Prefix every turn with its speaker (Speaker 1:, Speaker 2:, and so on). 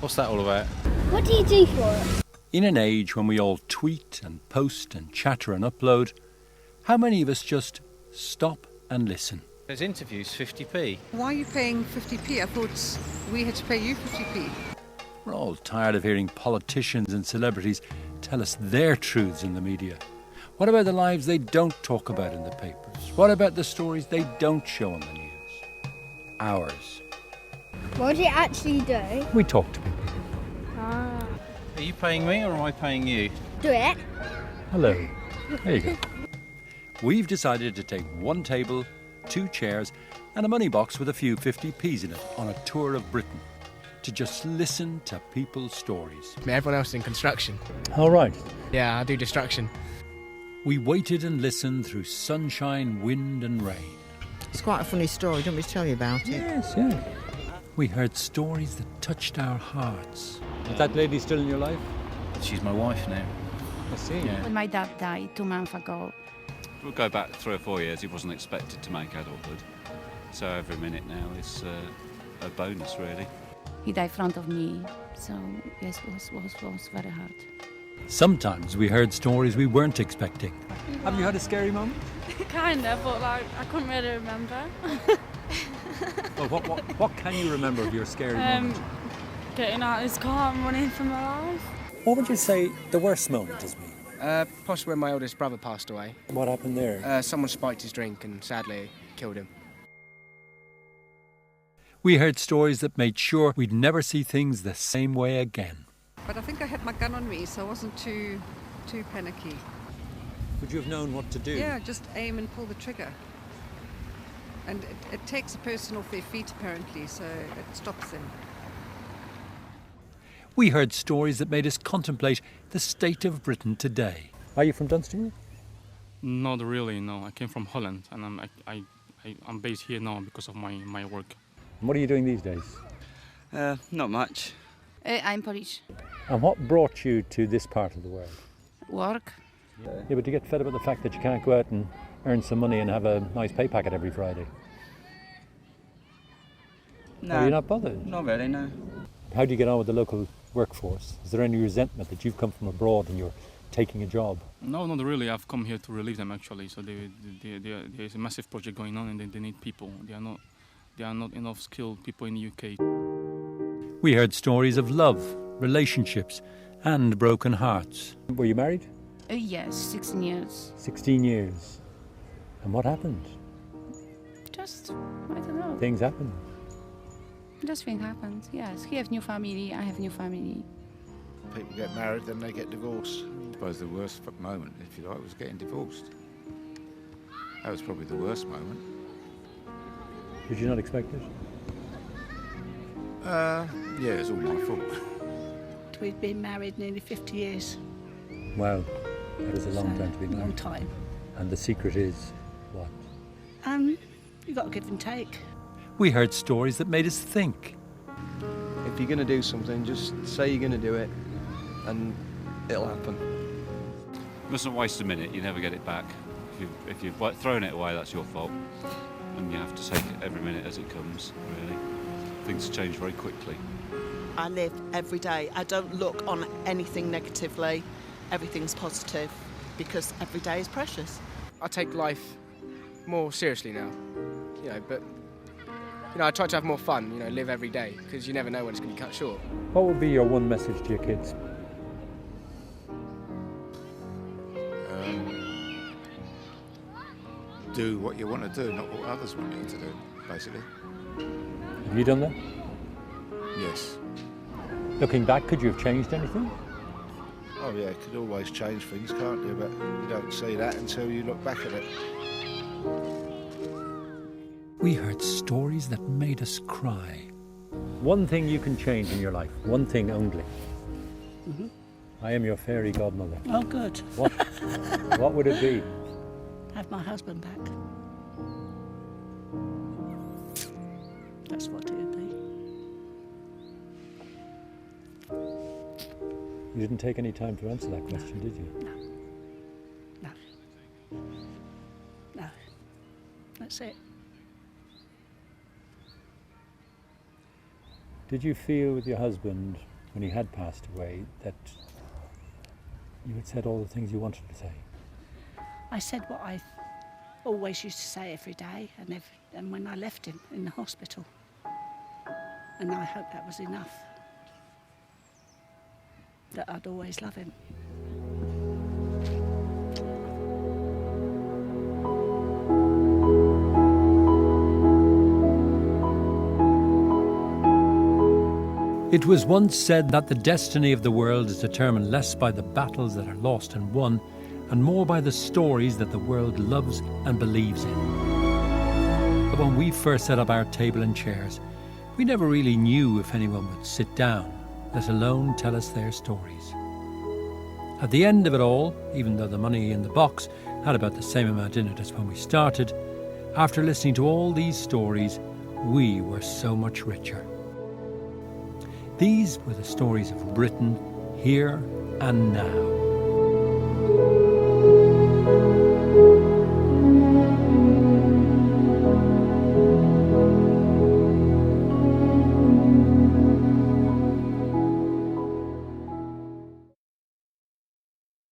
Speaker 1: What's that all about?
Speaker 2: What do you do for it?
Speaker 3: In an age when we all tweet and post and chatter and upload, how many of us just stop and listen?
Speaker 1: There's interviews, 50p.
Speaker 4: Why are you paying 50p? I thought we had to pay you 50p.
Speaker 3: We're all tired of hearing politicians and celebrities tell us their truths in the media. What about the lives they don't talk about in the papers? What about the stories they don't show on the news? Ours.
Speaker 2: What do you actually do?
Speaker 3: We talk to people.
Speaker 2: Ah.
Speaker 1: Are you paying me or am I paying you?
Speaker 2: Do it.
Speaker 3: Hello. There you go. We've decided to take one table, 2 chairs and a money box with a few 50p's in it on a tour of Britain to just listen to people's stories.
Speaker 5: Everyone else is in construction.
Speaker 3: All right.
Speaker 5: Yeah, I do destruction.
Speaker 3: We waited and listened through sunshine, wind and rain.
Speaker 6: It's quite a funny story. Do you want me to tell you about it?
Speaker 3: Yes, yeah. We heard stories that touched our hearts. Is that lady still in your life?
Speaker 1: She's my wife now.
Speaker 3: I see.
Speaker 1: Yeah.
Speaker 7: When my dad died 2 months ago,
Speaker 8: We'll go back 3 or 4 years. He wasn't expected to make adulthood. So every minute now is a bonus, really.
Speaker 7: he died in front of me. So yes, it was very hard.
Speaker 3: Sometimes we heard stories we weren't expecting. Have you had a scary moment?
Speaker 9: Kinda, but like I couldn't really remember.
Speaker 3: Well, what can you remember of your scary moment?
Speaker 9: Getting out of his car and running for my life.
Speaker 10: What would you say the worst moment has been?
Speaker 5: Possibly when my oldest brother passed away.
Speaker 10: What happened there?
Speaker 5: Someone spiked his drink and sadly killed him.
Speaker 3: We heard stories that made sure we'd never see things the same way again.
Speaker 4: But I think I had my gun on me, so I wasn't too panicky.
Speaker 10: Would you have known what to do?
Speaker 4: Yeah, just aim and pull the trigger. And it takes a person off their feet, apparently, so it stops them.
Speaker 3: We heard stories that made us contemplate the state of Britain today.
Speaker 10: Are you from Dunstable?
Speaker 11: Not really, no. I came from Holland and I'm based here now because of my work.
Speaker 10: And what are you doing these days?
Speaker 12: Not much.
Speaker 7: I'm Polish.
Speaker 10: And what brought you to this part of the world?
Speaker 7: Work.
Speaker 10: Yeah, but you get fed up with the fact that you can't go out and earn some money and have a nice pay packet every Friday.
Speaker 12: No.
Speaker 10: Are you not bothered?
Speaker 12: Not really, no.
Speaker 10: How do you get on with the local workforce? Is there any resentment that you've come from abroad and you're taking a job?
Speaker 11: No, not really. I've come here to relieve them actually. So there's a massive project going on and they need people. There are not enough skilled people in the UK.
Speaker 3: We heard stories of love, relationships and broken hearts.
Speaker 10: Were you married?
Speaker 7: Yes, 16 years.
Speaker 10: 16 years. And what happened?
Speaker 7: Just, I don't know.
Speaker 10: Things happened.
Speaker 7: Just thing happened, yes. He has new family, I have new family.
Speaker 13: People get married, then they get divorced. I suppose the worst moment, if you like, was getting divorced. That was probably the worst moment.
Speaker 10: Did you not expect it?
Speaker 13: Yeah, it's all my fault.
Speaker 14: We've been married nearly 50 years.
Speaker 10: Wow, that is a long time to be married.
Speaker 14: Long time.
Speaker 10: And the secret is what?
Speaker 14: You've got to give and take.
Speaker 3: We heard stories that made us think.
Speaker 15: If you're going to do something, just say you're going to do it and it'll happen.
Speaker 8: You mustn't waste a minute, you never get it back. If you've thrown it away, that's your fault. And you have to take it every minute as it comes, really. Things change very quickly.
Speaker 6: I live every day. I don't look on anything negatively. Everything's positive because every day is precious.
Speaker 5: I take life more seriously now, but I try to have more fun, live every day because you never know when it's going to be cut short.
Speaker 10: What would be your one message to your kids?
Speaker 13: Do what you want to do, not what others want you to do, basically.
Speaker 10: Have you done that?
Speaker 13: Yes.
Speaker 10: Looking back, could you have changed anything?
Speaker 13: Oh yeah, could always change things, can't you? But you don't see that until you look back at it.
Speaker 3: We heard stories that made us cry.
Speaker 10: One thing you can change in your life, one thing only.
Speaker 14: Mm-hmm.
Speaker 10: I am your fairy godmother.
Speaker 14: Oh, good.
Speaker 10: What would it be?
Speaker 14: Have my husband back. That's what it would be.
Speaker 10: You didn't take any time to answer that question, did you?
Speaker 14: No. That's it.
Speaker 10: Did you feel with your husband, when he had passed away, that you had said all the things you wanted to say?
Speaker 14: I said what I always used to say every day, and when I left him in the hospital. And I hope that was enough. That I'd always love him.
Speaker 3: It was once said that the destiny of the world is determined less by the battles that are lost and won, and more by the stories that the world loves and believes in. But when we first set up our table and chairs, we never really knew if anyone would sit down, let alone tell us their stories. At the end of it all, even though the money in the box had about the same amount in it as when we started, after listening to all these stories, we were so much richer. These were the stories of Britain, here and now.